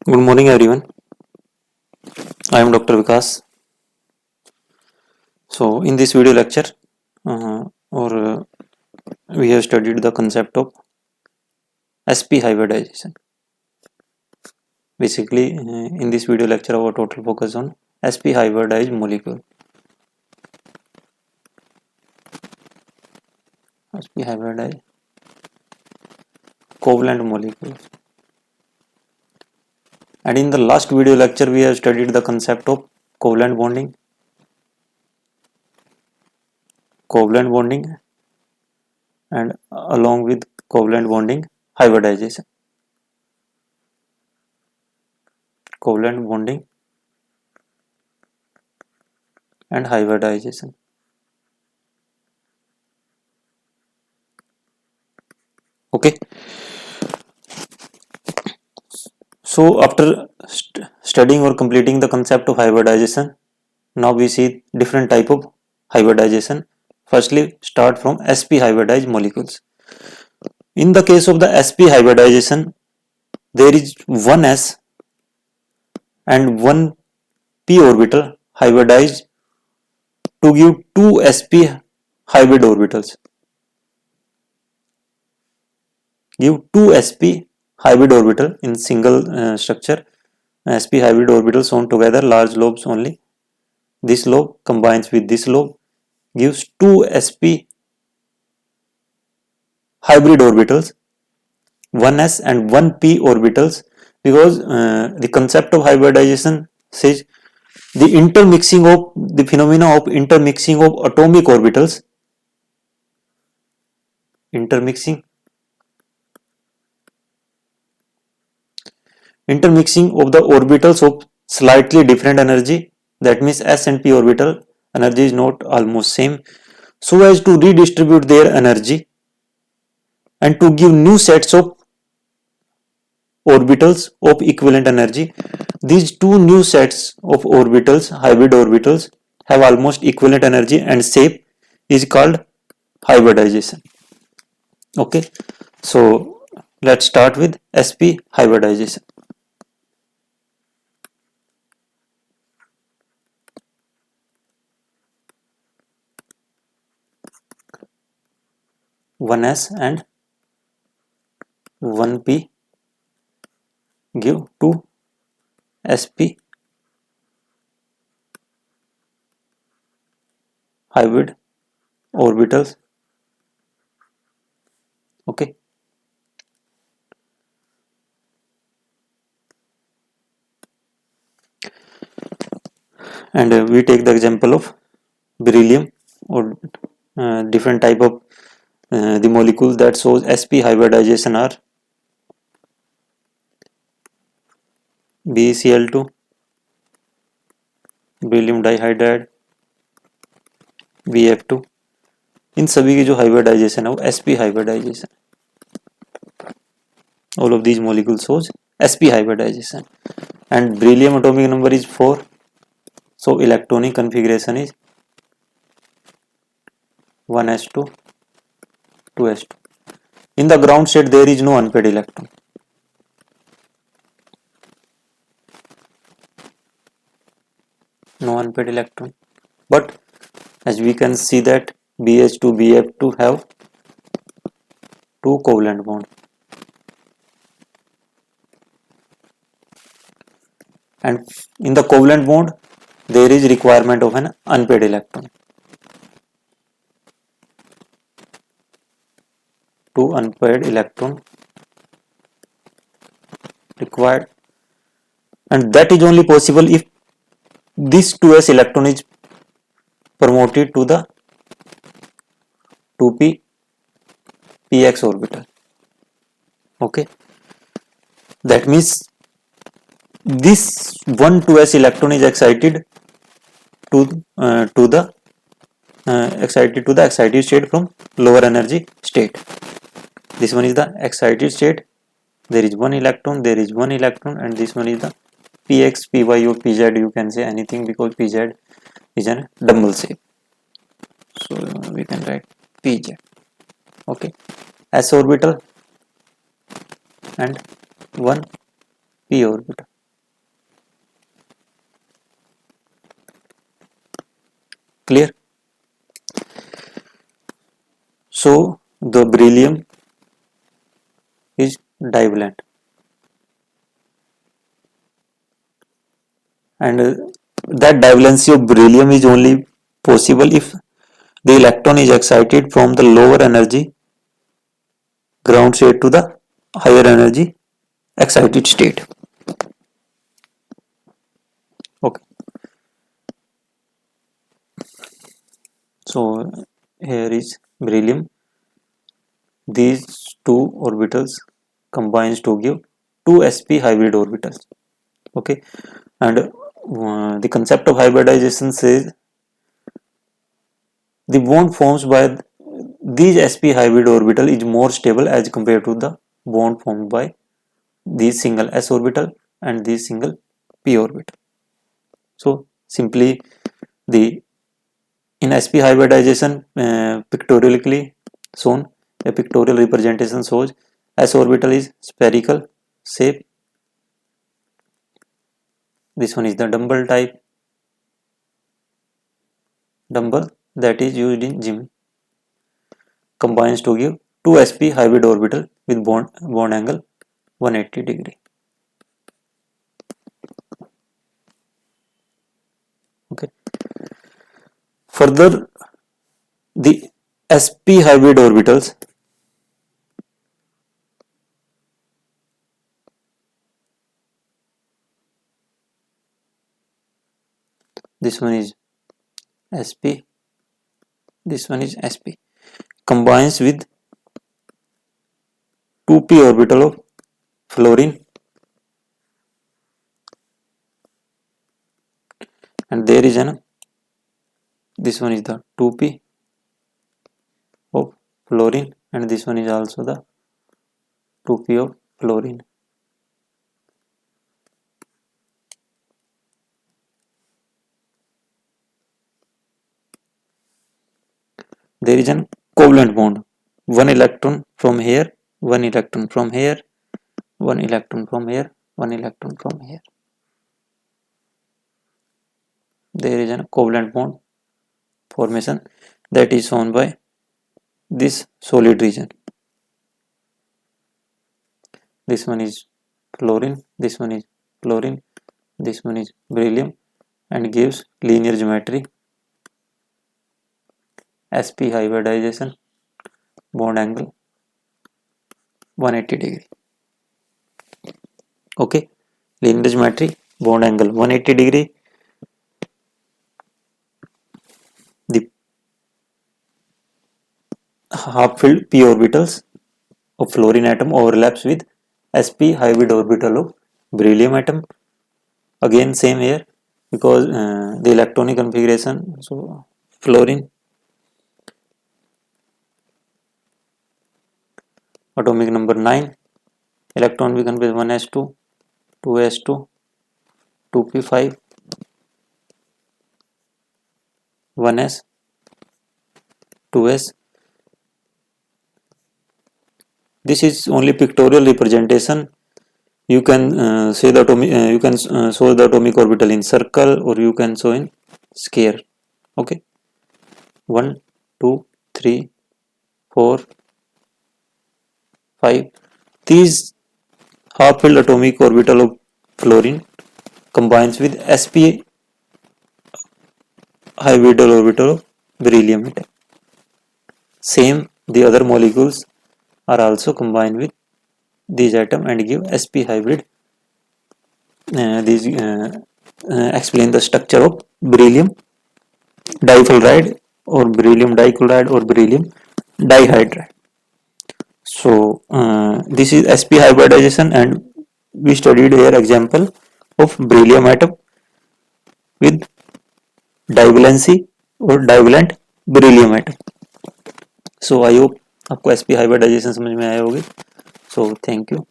Good morning, everyone. I am Dr. Vikas. So, in this video lecture, or we have studied the concept of sp hybridization. Basically, in this video lecture, our total focus on sp hybridized molecule. Sp hybridized covalent molecules. And in the last video lecture, we have studied the concept of covalent bonding, and along with covalent bonding, hybridization. Covalent bonding and hybridization. Okay. So after studying or completing the concept of hybridization, now we see different type of hybridization. Firstly, start from sp hybridized molecules. In the case of the sp hybridization, there is one s and one p orbital hybridized to give two sp hybrid orbitals. Give two sp hybrid orbital in single structure. Sp hybrid orbitals shown together, large lobes only. This lobe combines with this lobe, gives two sp hybrid orbitals, one s and one p orbitals, because the concept of hybridization says the phenomena of intermixing of atomic orbitals, intermixing of the orbitals of slightly different energy, that means s and p orbital energy is not almost same, so as to redistribute their energy and to give new sets of orbitals of equivalent energy. These two new sets of orbitals, hybrid orbitals, have almost equivalent energy and shape is called hybridization. Okay, so let's start with sp hybridization. One s and one p give two sp hybrid orbitals. Okay, and we take the example of beryllium, or different type of the molecules that shows sp hybridization are BeCl2, beryllium dihydride, Bf2. इन सभी की जो hybridisation है वो sp hybridisation. All of these molecules shows sp hybridization. And beryllium atomic number is 4, so electronic configuration is 1s2 2s2. In the ground state there is no unpaired electron. No unpaired electron, but as we can see that BH2 BF2 have two covalent bonds, and in the covalent bond there is requirement of an unpaired electron. Two unpaired electron required, and that is only possible if this 2s electron is promoted to the 2p px orbital. Okay, that means this one 2s electron is excited to the excited state from lower energy state. This one is the excited state. There is one electron, and this one is the px, py or pz. You can say anything because pz is a dumbbell shape, so we can write pz. Okay, s orbital and one p orbital. Clear? So the beryllium is divalent, and that divalency of beryllium is only possible if the electron is excited from the lower energy ground state to the higher energy excited state. Okay, so here is beryllium. These two orbitals combines to give two sp hybrid orbitals. Okay, and the concept of hybridization says the bond formed by these sp hybrid orbital is more stable as compared to the bond formed by these single s orbital and these single p orbital. So simply the in sp hybridization pictorially shown, a pictorial representation shows s orbital is spherical shape. This one is the dumbbell type dumbbell that is used in gym, combines to give 2sp hybrid orbital with bond angle 180 degree. Okay, further the sp hybrid orbitals this one is sp, this one is sp, combines with 2p orbital of fluorine, and there is an this one is the 2p of fluorine, and this one is also the 2p of fluorine. There is an covalent bond, one electron from here, one electron from here, one electron from here, one electron from here. There is a covalent bond formation that is shown by this solid region. This one is fluorine, this one is fluorine, this one is beryllium, and gives linear geometry, sp hybridization, bond angle 180 degree. Okay, linear geometry, bond angle 180 degree. The half-filled p orbitals of fluorine atom overlaps with sp hybrid orbital of beryllium atom. Again same here, because the electronic configuration, so fluorine atomic number 9, electron becomes 1s2, 2s2, 2p5, 1s, 2s. This is only pictorial representation. You can say the atomic, you can show the atomic orbital in circle, or you can show in square. Okay, 1, 2, 3, 4, 5. These half-filled atomic orbital of fluorine combines with sp hybrid orbital of beryllium atom. Same, the other molecules are also combined with these atom and give sp hybrid. These explain the structure of beryllium difluoride or beryllium dichloride or beryllium dihydride. So this is sp hybridization, and we studied here example of beryllium atom with divalency और divalent beryllium atom. So I hope आपको sp hybridization समझ में आया होगी. So thank you.